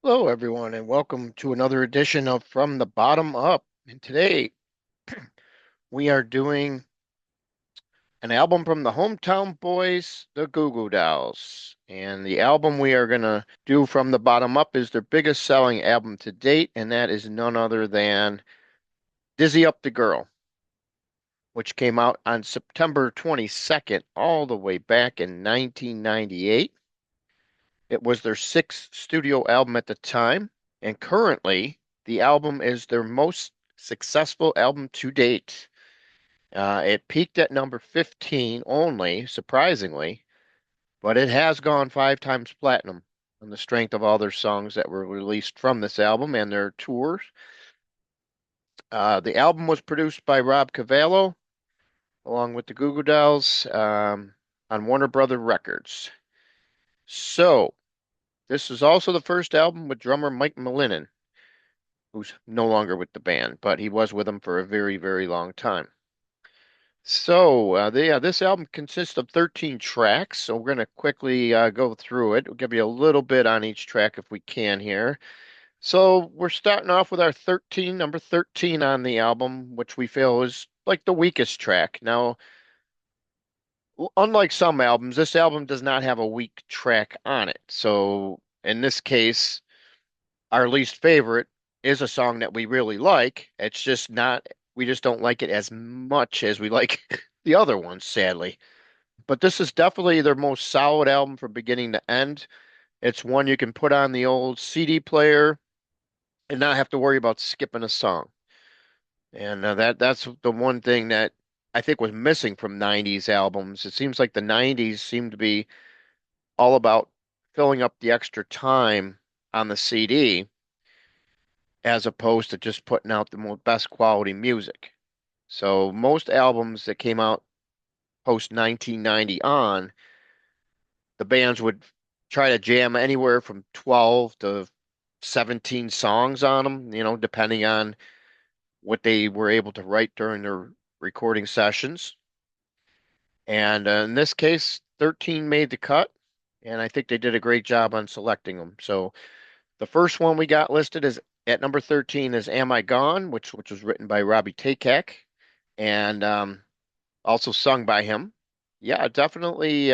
Hello, everyone, and welcome to another edition of From the Bottom Up. And today we are doing an album from the Hometown Boys, the Goo Goo Dolls. And the album we are going to do from the bottom up is their biggest selling album to date, and that is none other than Dizzy Up the Girl, which came out on September 22nd, all the way back in 1998. It was their sixth studio album at the time. And currently, the album is their most successful album to date. It peaked at number 15 only, surprisingly, but it has gone 5 times platinum on the strength of all their songs that were released from this album and their tours. The album was produced by Rob Cavallo along with the Goo Goo Dolls on Warner Brother Records. So, this is also the first album with drummer Mike Malinin, who's no longer with the band, but he was with them for a very, very long time. So, this album consists of 13 tracks. So we're going to quickly go through it. We'll give you a little bit on each track if we can here. So we're starting off with our number 13 on the album, which we feel is like the weakest track. Now, unlike some albums, this album does not have a weak track on it. So in this case, our least favorite is a song that we really like. It's just not, we just don't like it as much as we like the other ones, sadly. But this is definitely their most solid album from beginning to end. It's one you can put on the old CD player and not have to worry about skipping a song. And that's the one thing that I think was missing from 90s albums. It seems like the 90s seemed to be all about filling up the extra time on the CD as opposed to just putting out the best quality music. So most albums that came out post 1990 on, the bands would try to jam anywhere from 12 to 17 songs on them, depending on what they were able to write during their recording sessions. And in this case, 13 made the cut, and I think they did a great job on selecting them. So the first one we got listed is at number 13 is Am I Gone, which was written by Robbie Takak and also sung by him. Yeah, definitely.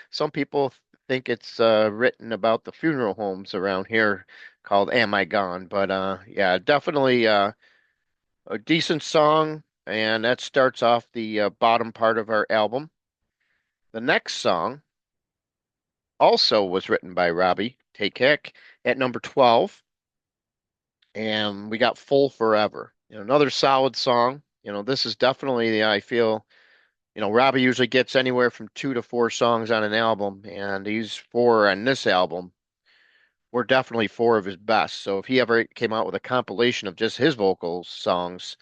Some people think it's written about the funeral homes around here called Am I Gone? But yeah, definitely a decent song. And that starts off the bottom part of our album. The next song also was written by Robbie Take Heck at number 12. And we got Full Forever. Another solid song. This is definitely, I feel, Robbie usually gets anywhere from 2 to 4 songs on an album, and these four on this album were definitely four of his best. So if he ever came out with a compilation of just his vocal songs,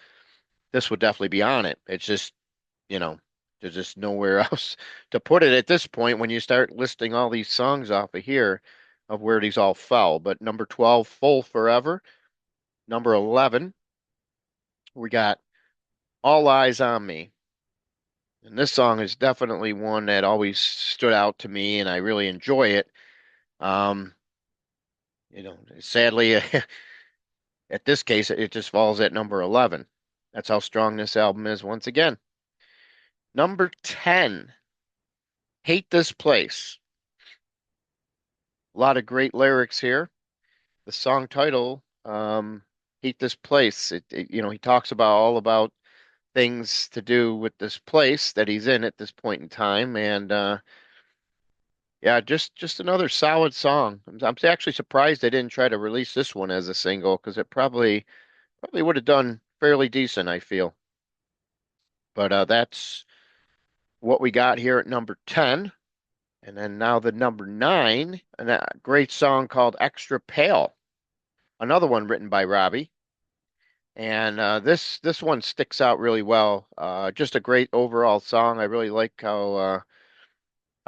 this would definitely be on it. It's just, you know, there's just nowhere else to put it at this point when you start listing all these songs off of here of where these all fell. But number 12, Full Forever. Number 11, we got All Eyes on Me. And this song is definitely one that always stood out to me, and I really enjoy it. Um, Sadly, at this case, it just falls at number 11. That's how strong this album is once again. Number 10, Hate This Place. A lot of great lyrics here. The song title, Hate This Place, he talks about all about things to do with this place that he's in at this point in time, and yeah, just another solid song. I'm actually surprised they didn't try to release this one as a single because it probably would have done fairly decent, I feel. But that's what we got here at number 10. And then now the number 9, and a great song called Extra Pale. Another one written by Robbie. And this one sticks out really well. Just a great overall song. I really like how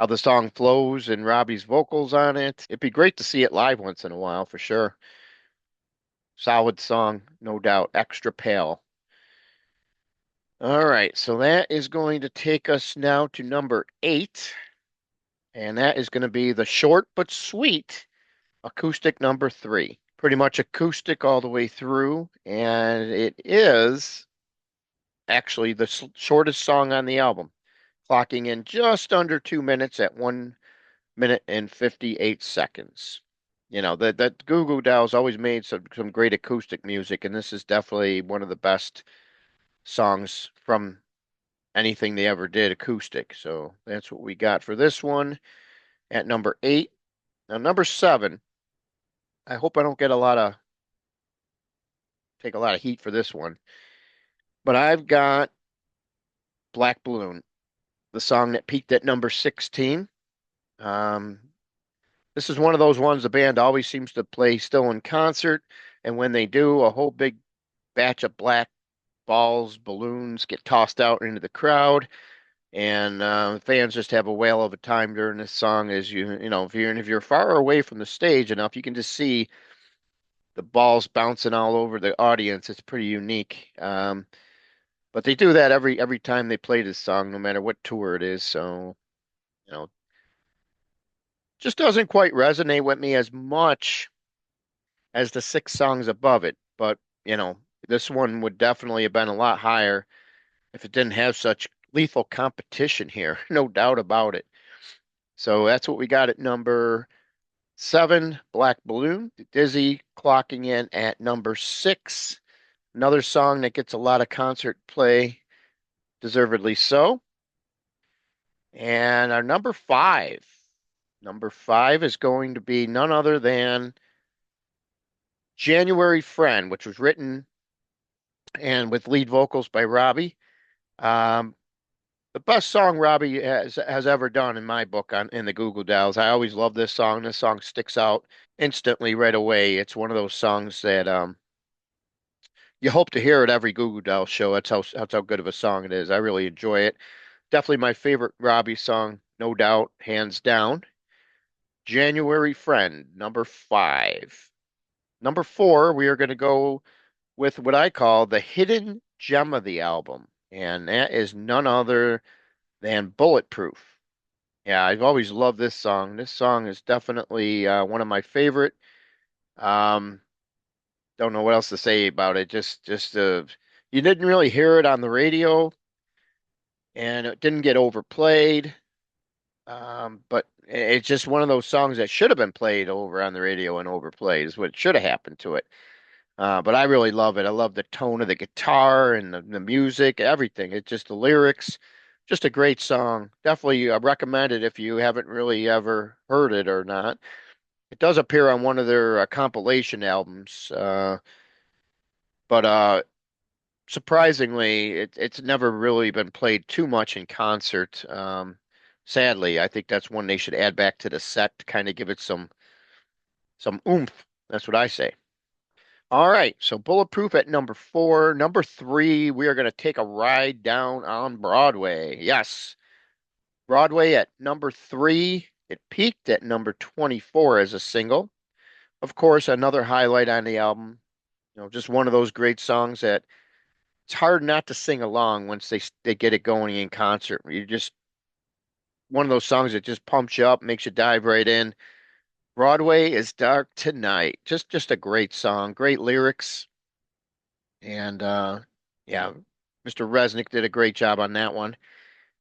the song flows and Robbie's vocals on it. It'd be great to see it live once in a while for sure. Solid song, no doubt. Extra Pale. All right, so that is going to take us now to number 8, and that is going to be the short but sweet Acoustic number three. Pretty much acoustic all the way through, and it is actually the shortest song on the album, clocking in just under 2 minutes at 1 minute and 58 seconds. You know, that Goo Goo Dolls always made some great acoustic music, and this is definitely one of the best songs from anything they ever did acoustic. So that's what we got for this one at number eight. Now, number seven, I hope I don't get a lot of take a lot of heat for this one, but I've got Black Balloon, the song that peaked at number 16. Um, this is one of those ones the band always seems to play still in concert, and when they do, a whole big batch of black balls, balloons get tossed out into the crowd, and fans just have a whale of a time during this song. As you know, if you're far away from the stage enough, you can just see the balls bouncing all over the audience. It's pretty unique. But they do that every time they play this song, no matter what tour it is. So, you know, just doesn't quite resonate with me as much as the six songs above it. But, you know, this one would definitely have been a lot higher if it didn't have such lethal competition here, no doubt about it. So that's what we got at number seven, Black Balloon. Dizzy clocking in at number six. Another song that gets a lot of concert play, deservedly so. And our number five is going to be none other than January Friend, which was written and with lead vocals by Robbie. Um, the best song Robbie has ever done in my book on in the Google Dolls. I always love this song. This song sticks out instantly right away. It's one of those songs that you hope to hear at every Google Dolls show. That's how good of a song it is. I really enjoy it. Definitely my favorite Robbie song, no doubt, hands down. January Friend, number five. Number four, we are going to go with what I call the hidden gem of the album, and that is none other than Bulletproof. Yeah, I've always loved this song. This song is definitely one of my favorite. Um, don't know what else to say about it. Just you didn't really hear it on the radio, and it didn't get overplayed. But it's just one of those songs that should have been played over on the radio and overplayed is what should have happened to it. But I really love it. I love the tone of the guitar and the music, everything. It's just the lyrics, just a great song. Definitely recommend it if you haven't really ever heard it or not. It does appear on one of their compilation albums, but surprisingly, it's never really been played too much in concert. Sadly, I think that's one they should add back to the set to kind of give it some oomph. That's what I say. All right, so Bulletproof at number four. Number three, we are going to take a ride down on Broadway. Yes, Broadway at number three. It peaked at number 24 as a single. Of course, another highlight on the album. You know, just one of those great songs that it's hard not to sing along once they get it going in concert. You just one of those songs that just pumps you up, makes you dive right in. Broadway is Dark Tonight. Just a great song, great lyrics. And yeah, Mr. Resnick did a great job on that one,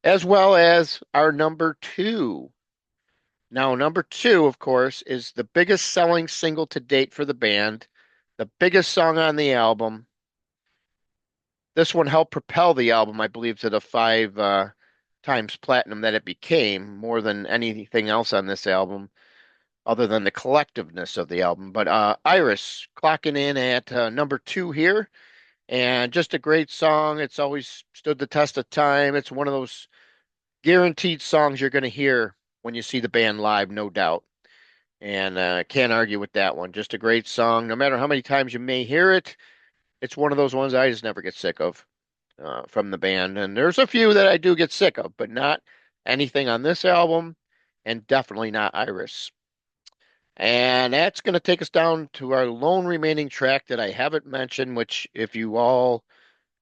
as well as our number two. Now, number two, of course, is the biggest selling single to date for the band, the biggest song on the album. This one helped propel the album, I believe, to the five times platinum that it became, more than anything else on this album, other than the collectiveness of the album. But Iris clocking in at number two here. And just a great song. It's always stood the test of time. It's one of those guaranteed songs you're going to hear when you see the band live, no doubt. And can't argue with that one. Just a great song. No matter how many times you may hear it, it's one of those ones I just never get sick of from the band. And there's a few that I do get sick of, but not anything on this album, and definitely not Iris. And that's going to take us down to our lone remaining track that I haven't mentioned, which, if you all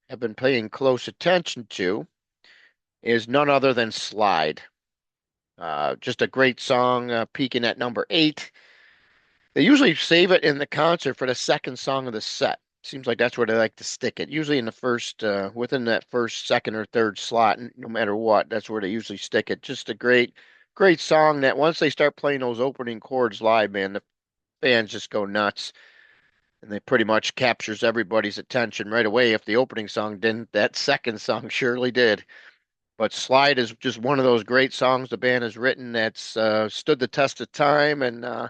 have been paying close attention to, is none other than Slide. Just a great song, peaking at number eight. They usually save it in the concert for the second song of the set. Seems like that's where they like to stick it. Usually in the first, within that first, second, or third slot, no matter what, that's where they usually stick it. Just a great, great song that once they start playing those opening chords live, man, the fans just go nuts. And they pretty much captures everybody's attention right away. If the opening song didn't, that second song surely did. But Slide is just one of those great songs the band has written that's stood the test of time and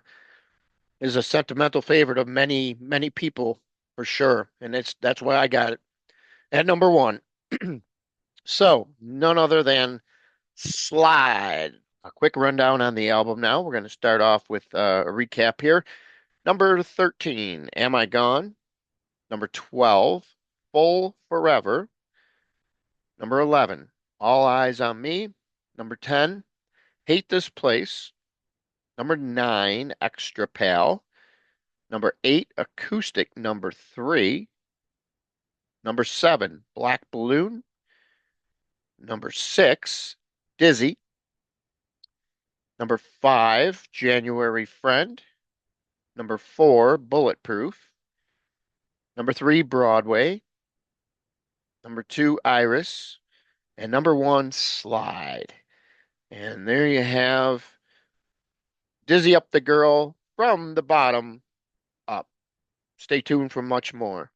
is a sentimental favorite of many, many people for sure. And that's why I got it at number one. So, none other than Slide. A quick rundown on the album now. We're going to start off with a recap here. Number 13, Am I Gone? Number 12, Full Forever. Number 11, All Eyes on Me. Number 10, Hate This Place. Number 9, Extra Pal. Number 8, Acoustic. Number 3. Number 7, Black Balloon. Number 6, Dizzy. Number 5, January Friend. Number 4, Bulletproof. Number 3, Broadway. Number 2, Iris. And number 1, Slide. And there you have Dizzy Up the Girl from the bottom up. Stay tuned for much more.